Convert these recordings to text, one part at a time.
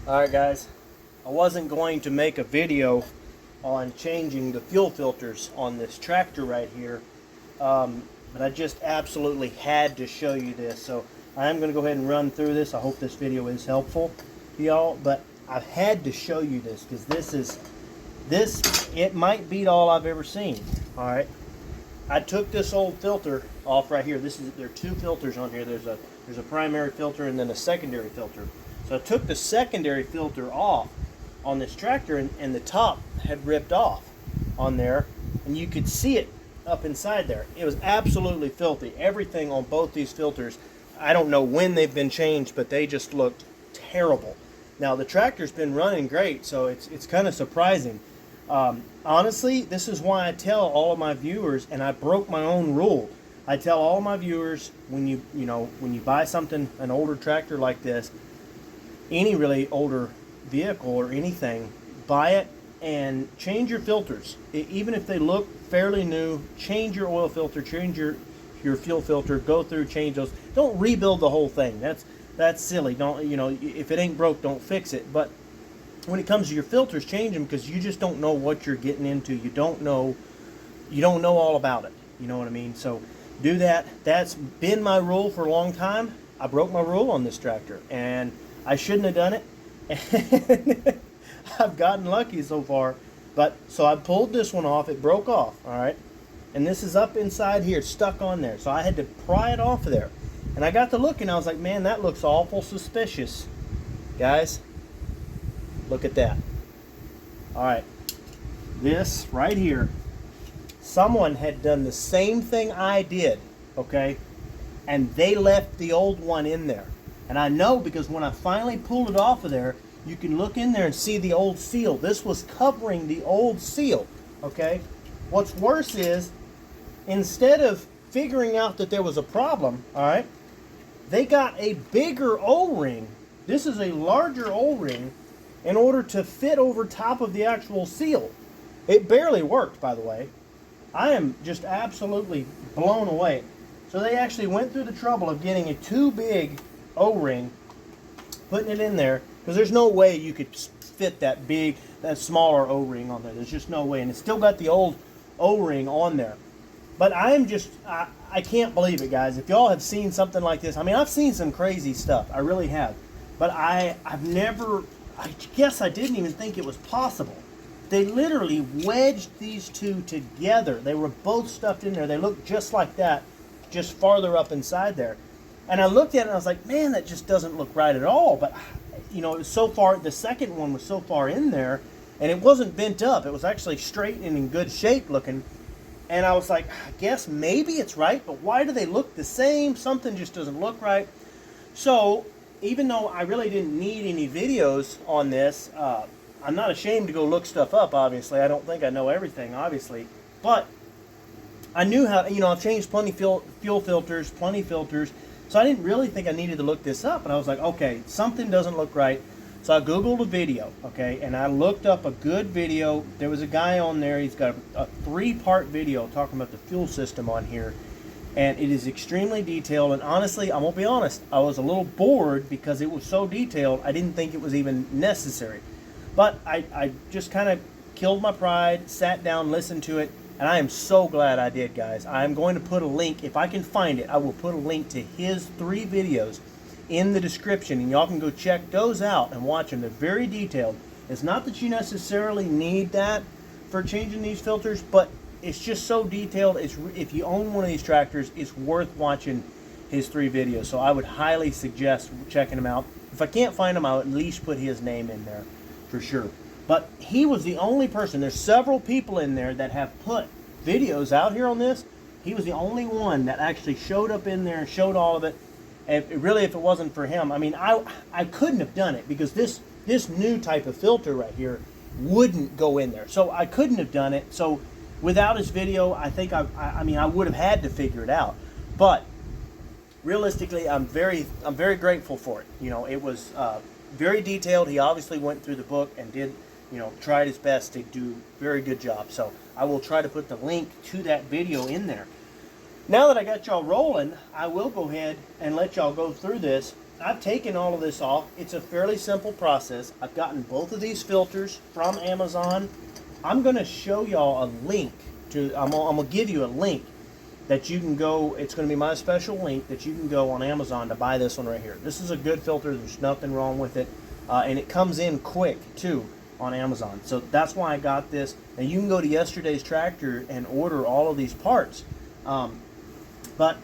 Alright guys, I wasn't going to make a video on changing the fuel filters on this tractor right here, but I just absolutely had to show you this. So I am going to go ahead and run through this. I hope this video is helpful to y'all, but I've had to show you this because it might beat all I've ever seen. Alright, I took this old filter off right here. There are two filters on here. There's a primary filter and then a secondary filter. So I took the secondary filter off on this tractor, and the top had ripped off on there, and you could see it up inside there. It was absolutely filthy. Everything on both these filters, I don't know when they've been changed, but they just looked terrible. Now the tractor's been running great, so it's kind of surprising. Honestly, this is why I tell all of my viewers, and I broke my own rule. I tell all my viewers, when you buy something, an older tractor like this, any really older vehicle or anything, buy it and change your filters. Even if they look fairly new, change your oil filter, change your fuel filter, go through, change those. Don't rebuild the whole thing. That's silly. Don't, if it ain't broke, don't fix it. But when it comes to your filters, change them, because you just don't know what you're getting into. You don't know all about it. You know what I mean? So do that. That's been my rule for a long time. I broke my rule on this tractor, and I shouldn't have done it. And I've gotten lucky so far. So I pulled this one off. It broke off, all right? And this is up inside here, stuck on there. So I had to pry it off of there. And I got to looking, I was like, man, that looks awful suspicious. Guys, look at that. All right, this right here, someone had done the same thing I did, okay? And they left the old one in there. And I know, because when I finally pulled it off of there, you can look in there and see the old seal. This was covering the old seal, okay? What's worse is, instead of figuring out that there was a problem, all right, they got a bigger O-ring. This is a larger O-ring in order to fit over top of the actual seal. It barely worked, by the way. I am just absolutely blown away. So they actually went through the trouble of getting a too big O-ring, putting it in there, because there's no way you could fit that smaller O-ring on there. There's just no way. And it's still got the old O-ring on there. But I can't believe it, guys. If y'all have seen something like this, I mean, I've seen some crazy stuff. I really have. But I guess I didn't even think it was possible. They literally wedged these two together. They were both stuffed in there. They looked just like that, just farther up inside there. And I looked at it and I was like, man, that just doesn't look right at all. But, it was so far, the second one was so far in there, and it wasn't bent up. It was actually straight and in good shape looking. And I was like, I guess maybe it's right, but why do they look the same? Something just doesn't look right. So even though I really didn't need any videos on this, I'm not ashamed to go look stuff up, obviously. I don't think I know everything, obviously. But I knew how, I've changed plenty fuel filters, plenty filters. So I didn't really think I needed to look this up. And I was like, okay, something doesn't look right. So I Googled a video, okay, and I looked up a good video. There was a guy on there. He's got a 3-part video talking about the fuel system on here. And it is extremely detailed. And honestly, I won't be honest, I was a little bored because it was so detailed. I didn't think it was even necessary. But I just kind of killed my pride, sat down, listened to it. And I am so glad I did, guys. I'm going to put a link, if I can find it, I will put a link to his 3 videos in the description, and y'all can go check those out and watch them. They're very detailed. It's not that you necessarily need that for changing these filters, but it's just so detailed. If you own one of these tractors, it's worth watching his 3 videos. So I would highly suggest checking them out. If I can't find him, I'll at least put his name in there for sure. But he was the only person. There's several people in there that have put videos out here on this. He was the only one that actually showed up in there and showed all of it. And really, if it wasn't for him, I mean, I couldn't have done it, because this new type of filter right here wouldn't go in there. So I couldn't have done it. So without his video, I think I would have had to figure it out. But realistically, I'm very grateful for it. It was very detailed. He obviously went through the book and did, tried his best to do a very good job. So I will try to put the link to that video in there. Now that I got y'all rolling, I will go ahead and let y'all go through this I've taken all of this off. It's a fairly simple process. I've gotten both of these filters from Amazon. I'm going to show y'all a link to, I'm going to give you a link that you can go, it's going to be my special link that you can go on Amazon to buy this one right here. This is a good filter. There's nothing wrong with it. And it comes in quick too on Amazon. So that's why I got this. And you can go to Yesterday's Tractor and order all of these parts. But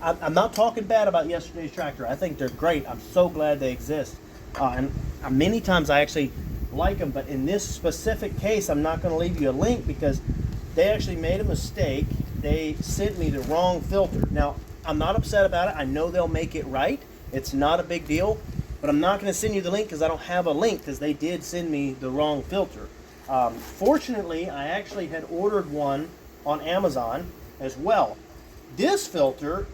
I'm not talking bad about Yesterday's Tractor. I think they're great. I'm so glad they exist. And many times I actually like them. But in this specific case, I'm not going to leave you a link because they actually made a mistake. They sent me the wrong filter. Now, I'm not upset about it. I know they'll make it right. It's not a big deal. But I'm not going to send you the link because I don't have a link because they did send me the wrong filter. Fortunately, I actually had ordered one on Amazon as well. This filter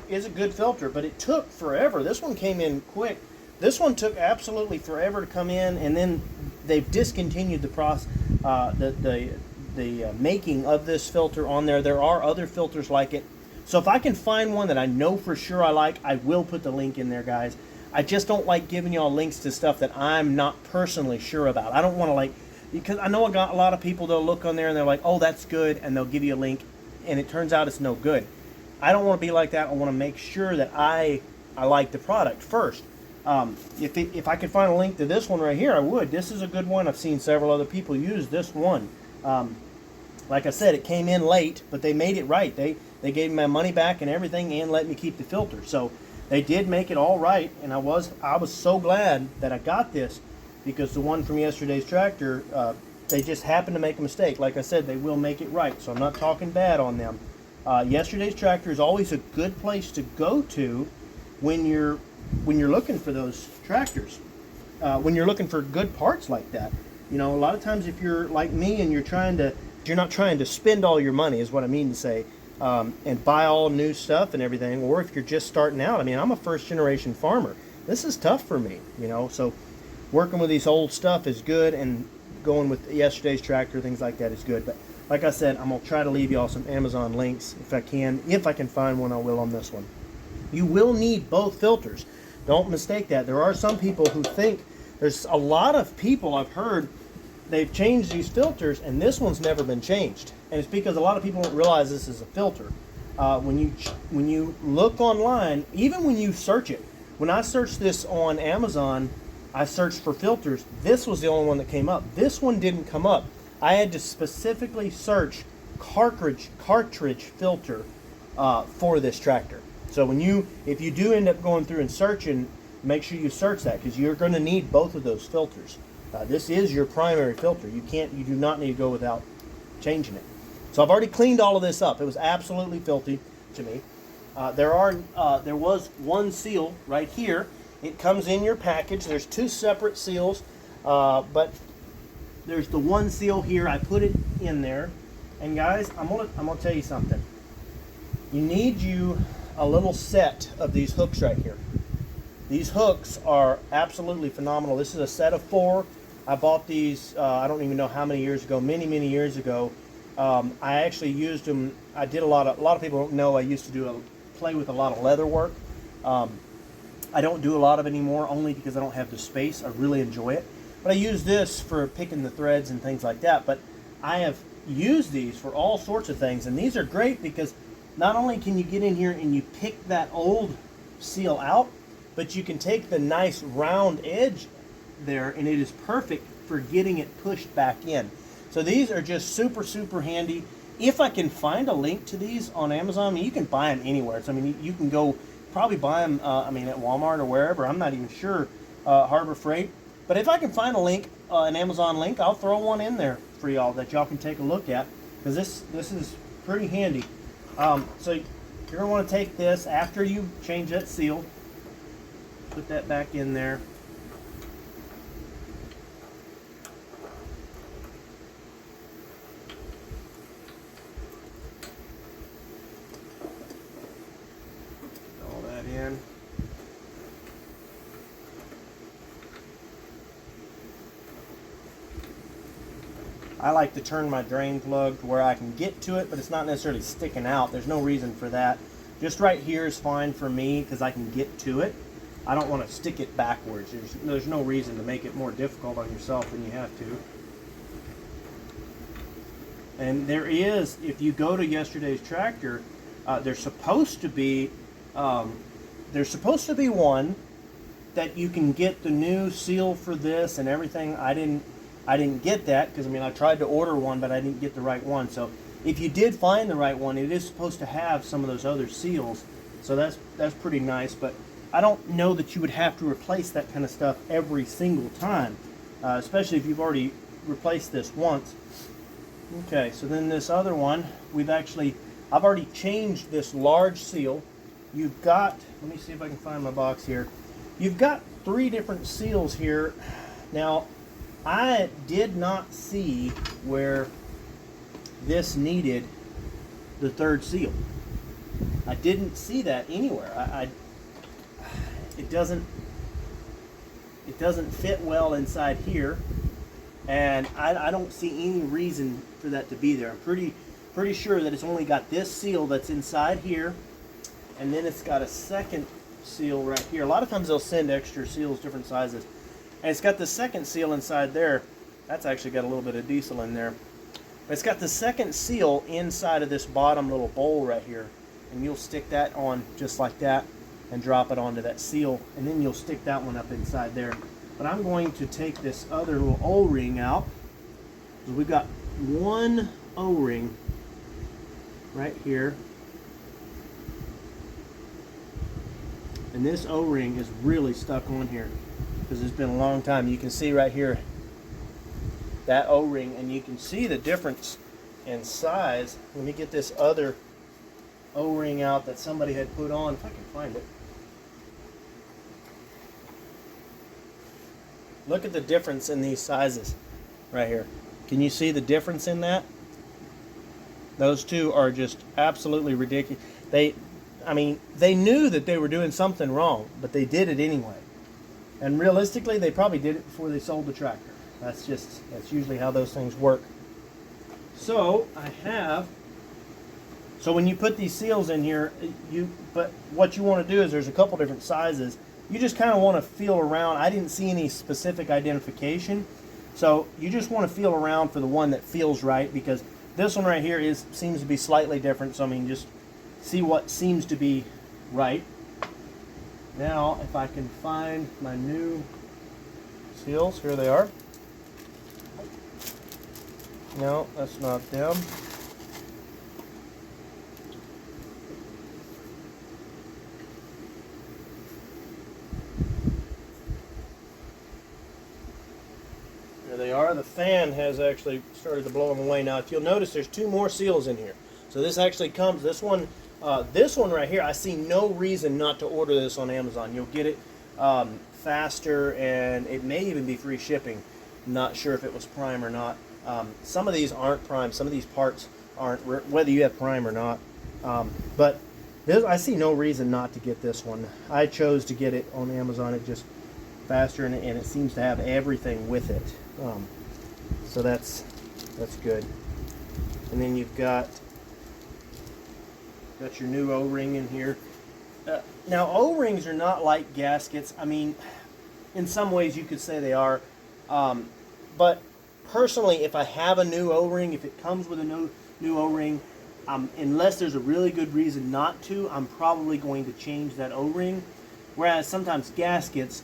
is a good filter, but it took forever. This one came in quick. This one took absolutely forever to come in, and then they've discontinued the process, the making of this filter on there. There are other filters like it. So if I can find one that I know for sure I like, I will put the link in there, guys. I just don't like giving y'all links to stuff that I'm not personally sure about. I don't want to because I know I got a lot of people, they'll look on there and they're like, oh, that's good, and they'll give you a link, and it turns out it's no good. I don't want to be like that. I want to make sure that I like the product first. If I could find a link to this one right here, I would. This is a good one. I've seen several other people use this one. Like I said, it came in late, but they made it right. They gave me my money back and everything and let me keep the filter. So they did make it all right, and I was so glad that I got this because the one from Yesterday's Tractor, they just happened to make a mistake. Like I said, they will make it right, so I'm not talking bad on them. Yesterday's Tractor is always a good place to go to when you're looking for those tractors. When you're looking for good parts like that. You know, a lot of times if you're like me and you're not trying to spend all your money, is what I mean to say, and buy all new stuff and everything, or if you're just starting out. I mean, I'm a first generation farmer. This is tough for me, you know, so working with these old stuff is good, and going with Yesterday's Tractor, things like that is good. But like I said, I'm going to try to leave y'all some Amazon links if I can. If I can find one, I will on this one. You will need both filters. Don't mistake that. There are some people who think, there's a lot of people I've heard, they've changed these filters and this one's never been changed. And it's because a lot of people don't realize this is a filter. When you look online, even when you search it, when I searched this on Amazon, I searched for filters. This was the only one that came up. This one didn't come up. I had to specifically search cartridge filter for this tractor. So if you do end up going through and searching, make sure you search that because you're going to need both of those filters. This is your primary filter. You do not need to go without changing it. So I've already cleaned all of this up. It was absolutely filthy to me. There was one seal right here. It comes in your package. There's two separate seals, but there's the one seal here. I put it in there, and guys, I'm gonna tell you something. You need a little set of these hooks right here. These hooks are absolutely phenomenal. This is a set of 4. I bought these, I don't even know how many years ago, many years ago. I actually used them. I did a lot of people don't know I used to play with a lot of leather work. I don't do a lot of it anymore, only because I don't have the space. I really enjoy it. But I use this for picking the threads and things like that. But I have used these for all sorts of things. And these are great because not only can you get in here and you pick that old seal out, but you can take the nice round edge there, and it is perfect for getting it pushed back in. So these are just super, super handy. If I can find a link to these on Amazon, I mean, you can buy them anywhere. So, I mean, you can go probably buy them, at Walmart or wherever. I'm not even sure, Harbor Freight. But if I can find a link, an Amazon link, I'll throw one in there for y'all that y'all can take a look at, because this is pretty handy. So you're going to want to take this after you change that seal, put that back in there. All that in. I like to turn my drain plug to where I can get to it, but it's not necessarily sticking out. There's no reason for that. Just right here is fine for me because I can get to it. I don't want to stick it backwards. There's no reason to make it more difficult on yourself than you have to. And there is, if you go to Yesterday's Tractor, there's supposed to be one that you can get the new seal for this and everything. I didn't get that because, I mean, I tried to order one, but I didn't get the right one. So if you did find the right one, it is supposed to have some of those other seals. So that's pretty nice. But I don't know that you would have to replace that kind of stuff every single time, especially if you've already replaced this once. Okay, so then this other one, I've already changed this large seal. You've got, let me see if I can find my box here. You've got 3 different seals here. Now, I did not see where this needed the 3rd seal. I didn't see that anywhere. It doesn't fit well inside here, and I don't see any reason for that to be there. I'm pretty sure that it's only got this seal that's inside here, and then it's got a second seal right here. A lot of times they'll send extra seals, different sizes, and it's got the second seal inside there. That's actually got a little bit of diesel in there. But it's got the second seal inside of this bottom little bowl right here, and you'll stick that on just like that and drop it onto that seal, and then you'll stick that one up inside there. But I'm going to take this other little O-ring out. We've got one O-ring right here, and this O-ring is really stuck on here because it's been a long time. You can see right here that O-ring, and you can see the difference in size. Let me get this other O-ring out that somebody had put on, if I can find it. Look at the difference in these sizes right here. Can you see the difference in that? Those two are just absolutely ridiculous. They knew that they were doing something wrong, but they did it anyway. And realistically, they probably did it before they sold the tractor. That's usually how those things work. So when you put these seals in here, but what you want to do is there's a couple different sizes. You just kind of want to feel around. I didn't see any specific identification, so you just want to feel around for the one that feels right, because this one right here seems to be slightly different. So I mean, just see what seems to be right. Now, if I can find my new seals, here they are. No, that's not them. There they are. The fan has actually started to blow them away. Now, if you'll notice, there's 2 more seals in here. So this actually comes, this one right here, I see no reason not to order this on Amazon. You'll get it faster, and it may even be free shipping. I'm not sure if it was Prime or not. Some of these aren't Prime. Some of these parts aren't, whether you have Prime or not. But I see no reason not to get this one. I chose to get it on Amazon. It's just faster, and it seems to have everything with it. So that's good. And then you've got your new O-ring in here. Now, O-rings are not like gaskets. I mean, in some ways you could say they are. But personally, if I have a new O-ring, if it comes with a new O-ring, unless there's a really good reason not to, I'm probably going to change that O-ring. Whereas sometimes gaskets,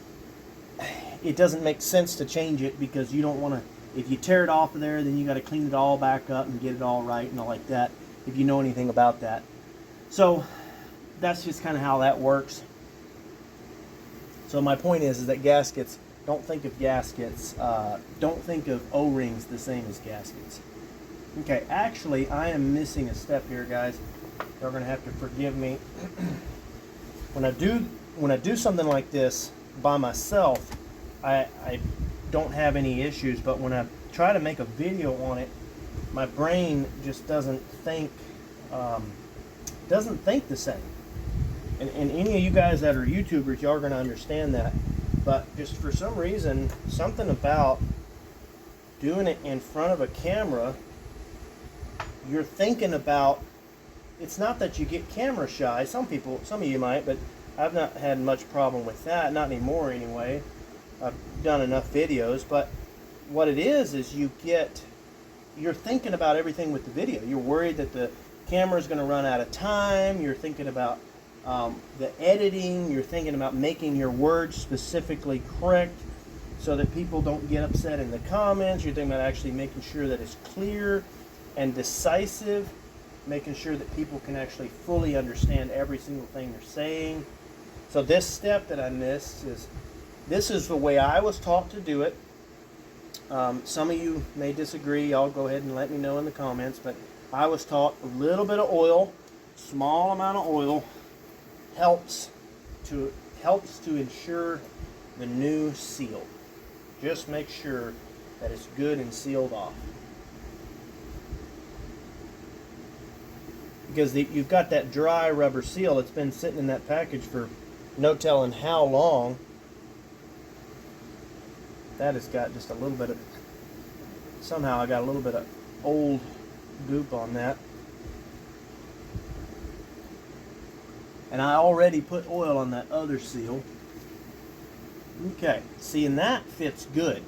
it doesn't make sense to change it, because you don't want to, if you tear it off of there, then you got to clean it all back up and get it all right and all like that, if you know anything about that. So that's just kind of how that works. So my point is that gaskets, don't think of gaskets, don't think of O-rings the same as gaskets. Okay, actually, I am missing a step here, guys. You're going to have to forgive me. When I do something like this by myself, I don't have any issues, but when I try to make a video on it, my brain just doesn't think the same. And any of you guys that are YouTubers, y'all are going to understand that. But just for some reason, something about doing it in front of a camera, you're thinking about, it's not that you get camera shy. Some of you might, but I've not had much problem with that, not anymore anyway. I've done enough videos, but what it is you're thinking about everything with the video. You're worried that the camera is going to run out of time. You're thinking about the editing. You're thinking about making your words specifically correct so that people don't get upset in the comments. You're thinking about actually making sure that it's clear and decisive, making sure that people can actually fully understand every single thing they're saying. So this step that I missed this is the way I was taught to do it. Some of you may disagree. Y'all go ahead and let me know in the comments, but I was taught a little bit of oil, small amount of oil, helps to ensure the new seal. Just make sure that it's good and sealed off. Because you've got that dry rubber seal that's been sitting in that package for no telling how long. That has got just a little bit of, somehow I got a little bit of old goop on that. And I already put oil on that other seal. Okay, see, and that fits good.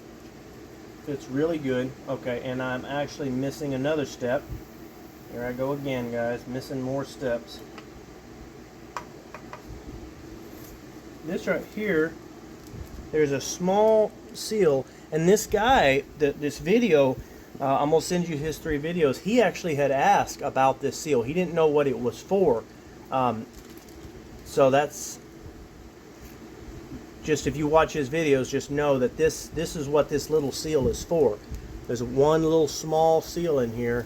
Fits really good. Okay, and I'm actually missing another step. Here I go again, guys, missing more steps. This right here, there's a small seal, and this guy, this video, I'm going to send you his 3 videos, he actually had asked about this seal. He didn't know what it was for. So that's, just if you watch his videos, just know that this is what this little seal is for. There's one little small seal in here.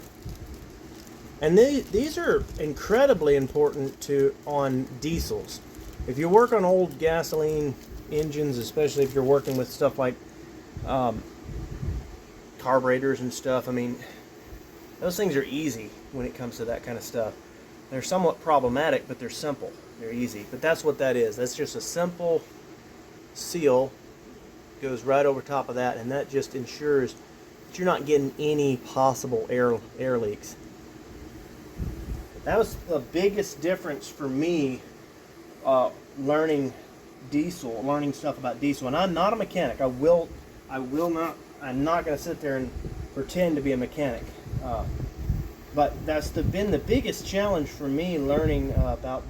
And these are incredibly important on diesels. If you work on old gasoline engines, especially if you're working with stuff like carburetors and stuff, I mean, those things are easy when it comes to that kind of stuff. They're somewhat problematic, but they're simple. They're easy. But that's what that is. That's just a simple seal. Goes right over top of that, and that just ensures that you're not getting any possible air leaks. That was the biggest difference for me learning stuff about diesel. And I'm not a mechanic. I'm not going to sit there and pretend to be a mechanic. But that's been the biggest challenge for me, learning about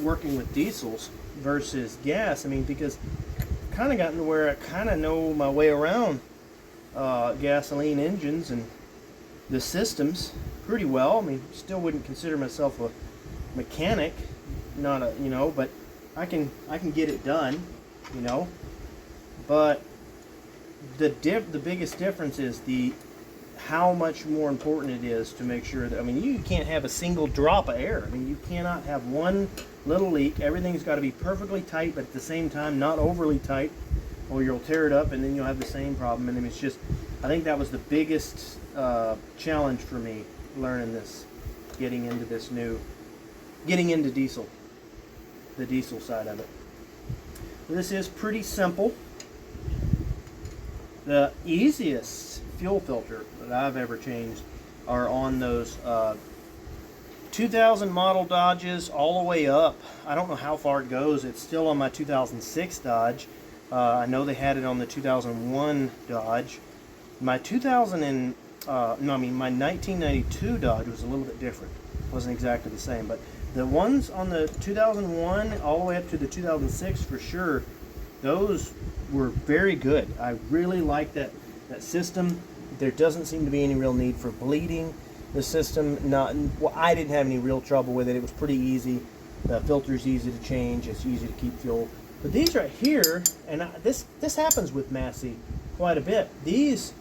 working with diesels versus gas. I mean, because I've kind of gotten to where I kind of know my way around gasoline engines and the systems pretty well. I mean, still wouldn't consider myself a mechanic, not a, but I can get it done, But the biggest difference is how much more important it is to make sure that, I mean, you can't have a single drop of air. I mean, you cannot have one little leak. Everything's got to be perfectly tight, but at the same time not overly tight, or you'll tear it up and then you'll have the same problem. And it's just, I think that was the biggest challenge for me, learning this, getting into diesel, the diesel side of it. This is pretty simple. The easiest fuel filter that I've ever changed are on those 2000 model Dodges all the way up. I don't know how far it goes. It's still on my 2006 Dodge. I know they had it on the 2001 Dodge. My 1992 Dodge was a little bit different. It wasn't exactly the same, but the ones on the 2001 all the way up to the 2006 for sure, those were very good. I really like that system. There doesn't seem to be any real need for bleeding. The system, I didn't have any real trouble with it. It was pretty easy. The filter's easy to change. It's easy to keep fuel. But these right here, and this happens with Massey quite a bit. There's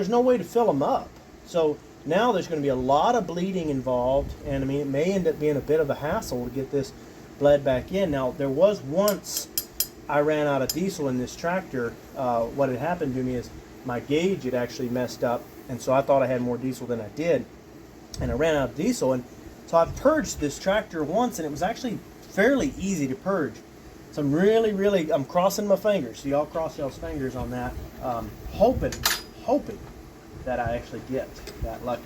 no way to fill them up. So now there's going to be a lot of bleeding involved, and I mean, it may end up being a bit of a hassle to get this bled back in. Now, there was once I ran out of diesel in this tractor. What had happened to me is my gauge had actually messed up, and so I thought I had more diesel than I did, and I ran out of diesel. And so I purged this tractor once, and it was actually fairly easy to purge. So I'm crossing my fingers. So y'all cross y'all's fingers on that, hoping that I actually get that lucky.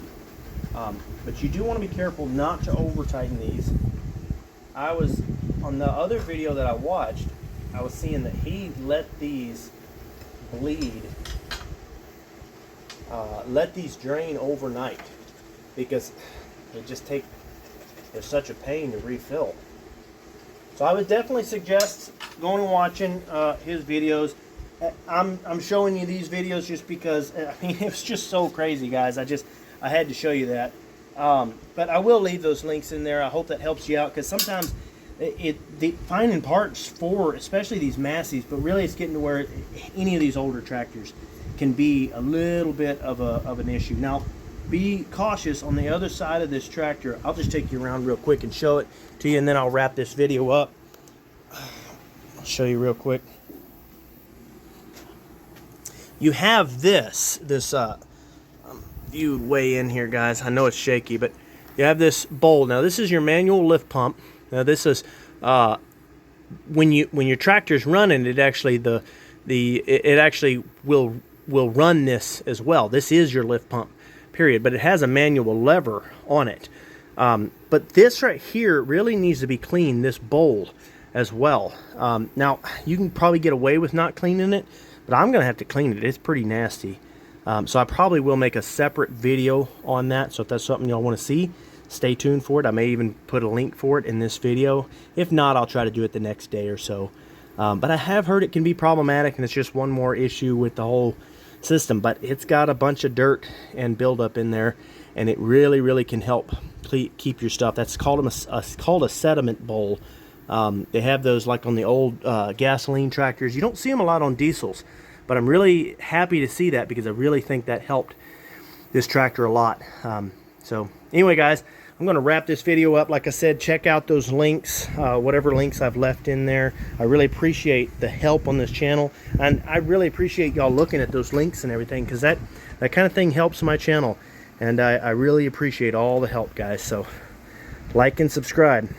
But you do want to be careful not to over tighten these. I was on the other video that I watched, I was seeing that he let these bleed, let these drain overnight because they're such a pain to refill. So I would definitely suggest going and watching his videos. I'm showing you these videos just because, I mean, it was just so crazy, guys. I had to show you that. But I will leave those links in there. I hope that helps you out, because sometimes finding parts for, especially these Masseys, but really it's getting to where any of these older tractors can be a little bit of an issue. Now, be cautious on the other side of this tractor. I'll just take you around real quick and show it to you, and then I'll wrap this video up. I'll show you real quick. You have this viewed way in here, guys. I know it's shaky, but you have this bowl. Now this is your manual lift pump. Now this is when your tractor's running, it actually it actually will run this as well. This is your lift pump, period. But it has a manual lever on it. But this right here really needs to be cleaned, this bowl as well. Now you can probably get away with not cleaning it, but I'm gonna have to clean it. It's pretty nasty. So I probably will make a separate video on that. So if that's something y'all want to see, stay tuned for it. I may even put a link for it in this video. If not, I'll try to do it the next day or so. But I have heard it can be problematic, and it's just one more issue with the whole system. But it's got a bunch of dirt and buildup in there, and it really, really can help keep your stuff. That's called a sediment bowl. They have those like on the old gasoline tractors. You don't see them a lot on diesels. But I'm really happy to see that, because I really think that helped this tractor a lot. So anyway, guys, I'm going to wrap this video up. Like I said, check out those links, whatever links I've left in there. I really appreciate the help on this channel. And I really appreciate y'all looking at those links and everything, because that kind of thing helps my channel. And I really appreciate all the help, guys. So like and subscribe.